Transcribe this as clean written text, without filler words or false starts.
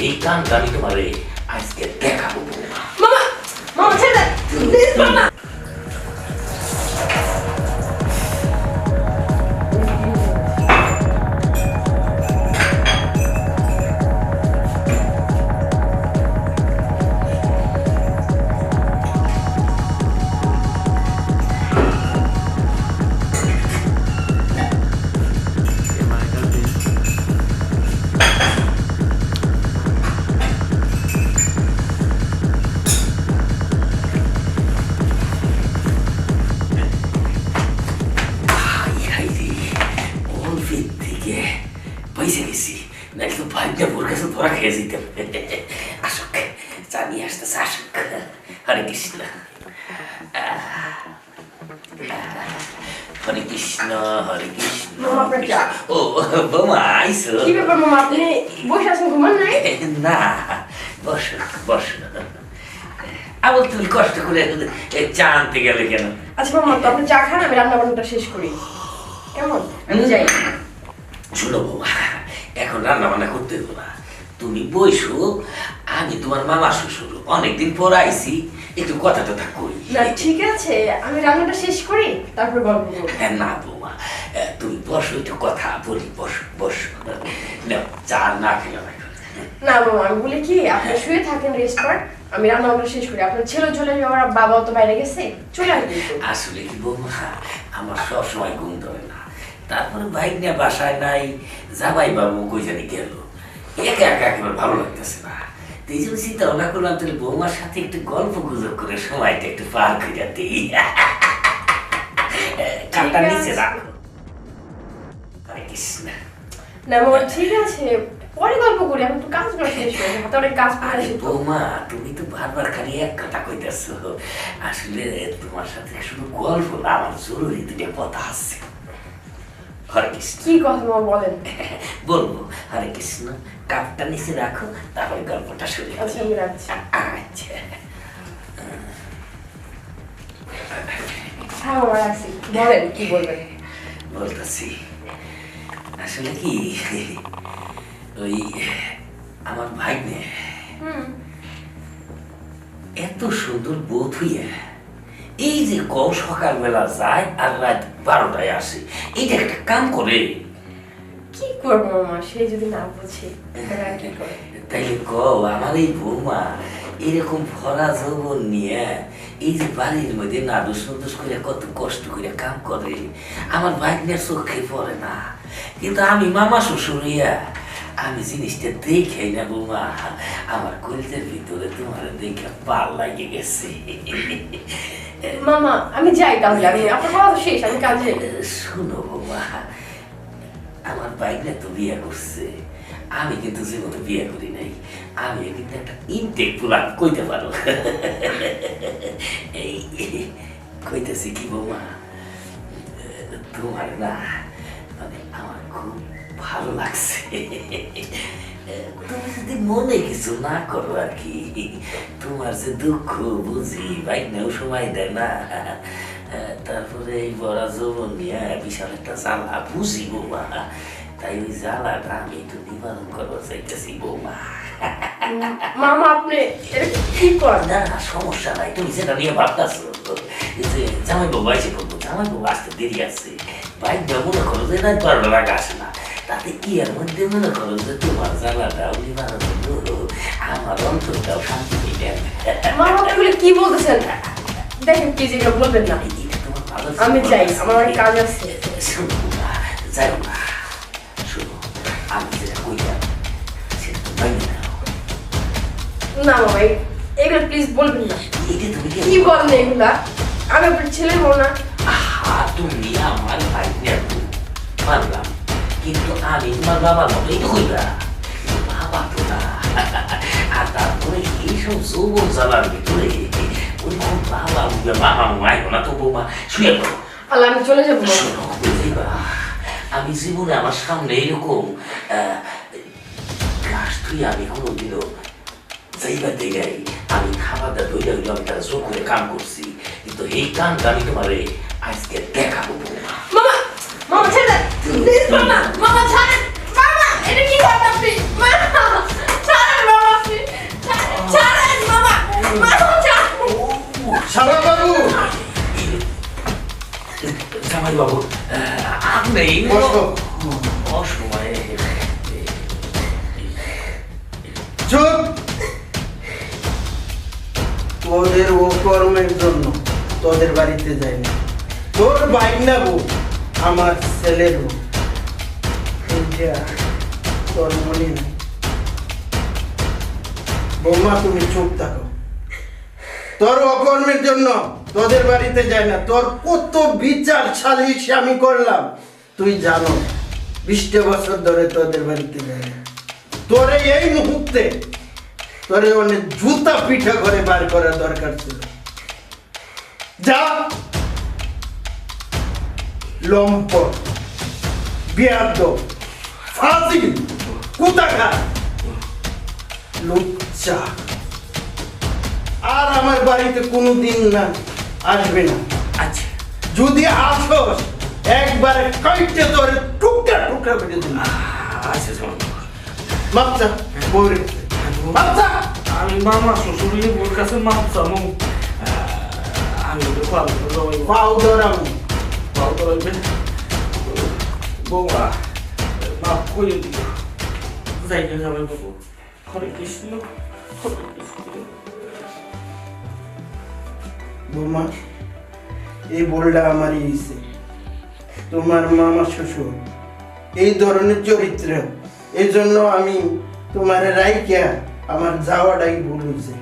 এই কামটা আমি তোমারে আজকে দেখাবো বৌমা। মামা মামা ছেড়ে দেন প্লিজ মামা। পয়সা গেছি নাকি তো ভাইটা বোর কাছে ধরা খেয়ে যেতাম। আসুক চা নিয়ে আসতেছে, আসুক। হরে কৃষ্ণ হরে কৃষ্ণ হরে কৃষ্ণ। মামা আপনার চা। ও বৌমা আইসো? কি ব্যাপার মামা, আপনি বসে আছেন, ঘুমান নাই? না, বসো বসো। আবার তুমি কষ্ট করে চা আনতে গেলে কেন? আচ্ছা মামা, তো আপনি চা খান, আমি রান্না বান্নাটা শেষ করি, কেমন? আমি যাই। শুনো বৌমা, এখন রান্না বান্না করতে দেবো না, তুমি বইসো। আমি তোমার মামা শ্বশুর, অনেকদিন পর আইসি, একটু কথা টথা করি। না ঠিক আছে, আমি রান্নাটা শেষ করি, তারপর গল্প করবো। না বৌমা, তুমি বসো, একটু কথা বলি, বসো বসো। নাও, চা না খেলে না। না মামা, আমি বলি কি, আপনি শুয়ে থাকেন, রেস্ট করেন, আমি রান্না বান্না শেষ করি। আপনার ছেলে চলে যাওয়ার, বাবাও তো বাইরে গেছে, চলে আসবে। আসলে কি বৌমা, আমার সব সময় ঘুম ধরে না, তারপরে বাইক নিয়ে বাসায় নাই, জামাই বাবু কই জানি গেল, একা একা একেবারে ভালো লাগতেছে না। এই জন্য চিন্তা ভাবনা করলাম, তাহলে বৌমার সাথে একটু গল্প গুজব করে সময়টা একটু পার করে দিই। কানটা নিচে রাখো। হরে কৃষ্ণ। না মামা ঠিক আছে, পরে গল্প করি, আমি একটু কাজ করা শেষ করি, হাতে অনেক কাজ পড়ে আরে আছে তো। বৌমা, তুমি তো বারবার খালি এক কথা কইতেছো, আসলে তোমার সাথে শুধু গল্প না, আমার জরুরি দুটো কথা আছে। হরে কৃষ্ণ। কি কথা মামা বলেন? বলবো। হরে কৃষ্ণ, কাপটা নিচে রাখো, তারপরে গল্পটা শুরু করি। আচ্ছা আমি রাখছি। আচ্ছা। হ্যাঁ মামা রাখছি, বলেন কি বলবেন। বলতেছি আসলে কি, ওই আমার ভাগ্নে এত সুন্দর বোধ হইয়া, এই যে কও সকালবেলা যায় আর রাত 12টায় আসে, এইটা একটা কাম করে। কি করবো মামা, সে যদি না বুঝে তাহলে কি করে? তাইলে কও, আমার এই বৌমা এরকম ভরা যৌবন নিয়ে এই যে বাড়ির মধ্যে নাদুস নুদুস করে কত কষ্ট করে কাম করে, আমার ভাগ্নের চোখে পড়ে না। কিন্তু আমি মামা শ্বশুর হইয়া আমি জিনিসটা দেখেই না বৌমা, আমার কলিজার ভিতরে তোমার দেখে পাল লাগে গেছে। মামা আমি যাই তাহলে, আমি আপনার কথা তো শেষ, আমি কাজে। শোনো বৌমা, আমার বাইকটা তো বিয়ে করছে, আমি কিন্তু জীবনে বিয়ে করি নাই, আমি কিন্তু একটা ইনটেক পুলান কইতে পারো। এই কইতেছি কি বৌমা, তোমার না মানে আমার খুব ভালো লাগছে। তুমি যদি মনে কিছু না করো আর কি, তোমার যে দুঃখ বুঝি বাইকনেও সময় দেয় না, তারপরে এই বড় যৌবন নিয়ে বিশাল একটা জ্বালা বুঝি বৌমা, তাই ওই জ্বালাটা আমি একটু নিবারণ করবো চাইতেছি বৌমা। মামা আপনি এটা কি করেন? না সমস্যা নাই, তুমি যেটা নিয়ে ভাবতেছো যে জামাই বাবু আছে বলবো, জামাই বাবু আসতে দেরি আছে, বাইক মনে করো যে না 12টার আগে আসে না, তাতে কি এর মধ্যে মনে করো যে তোমার জ্বালাটাও নিবারণ হলো, আমার অন্তরটাও শান্তি পেয়ে। মামা আপনি কি বলতেছেন? দেখেন কি যেটা বলবেন না, আমি যাই, আমার অনেক কাজ আছে। শোনো না, যাই না, শোনো আমি যেটা কইলাম সেটা তো মাইনে নাও। না মামা এগুলো প্লিজ বলবেন না। এটা তুমি কি বলেন এগুলা? আমি আপনার ছেলে হো না? তুমি আমার ভাই মানলাম, কিন্তু আমি তোমার বাবার মতো এই তো কইলা, বাবা তো না। আর তারপরে এইসব যৌবন জ্বালার ভিতরে ওই বাবা মামা মাইব না তো বৌমা, শুয়ে পড়ো। আল্লাহ আমি চলে যাবো। শোনো বুঝিবা, আমি জীবনে আমার সামনে এরকম গাছ তুই আমি কোনোদিনও যাইবার দেখাই, আমি খাবারটা ধরে হইলো, আমি তারা জোর করে কাম করছি, কিন্তু এই কামটা আমি তোমারে আজকে দেখাবো বৌমা। মামা মামা ছেড়ে দেন প্লিজ, মামা মামা ছাড়েন, মামা এটা কি করেন আপনি? মামা ছাড়েন। বসো। অসময়ে চুপ। তোদের ও কর্মের জন্য তোদের বাড়িতে যাই না। তোর বাইনা বউ আমার ছেলের বউ, এইটা তোর মনে নাই। বৌমা তুমি চুপ থাকো। তোর অকর্মের জন্য তোদের বাড়িতে যায় না। তোর কত বিচার সালিশ আমি করলাম তুই জানো। 20 বছর ধরে তোদের বাড়িতে যায় না। তোরে এই মুহূর্তে তোরে অনেক জুতা পিঠা করে বার করা দরকার ছিল। যা লম্পট, বেয়াদব, ফাজিল, কুতাকার, লুচ্চা। আর আমার বাড়িতে কোনোদিন না আসবে না। আচ্ছা যদি আসস একবারে কাইটে ধরে টুকরা টুকরা করে দিন। আচ্ছা শোন বাচ্চা বউরে বাচ্চা আমি মামা শ্বশুরের ওর কাছে মাপ চামু আমি ওদের পাও ধরাম। বৌমা মাপ করে দিও যাই না যাবে বাবু হরে কৃষ্ণ হরে কৃষ্ণ বৌমা এই বলটা আমারই হয়েছে। তোমার মামা শ্বশুর এই ধরনের চরিত্র, এই জন্য আমি তোমার রাইকা আমার যাওয়াটাই ভুল হয়েছে।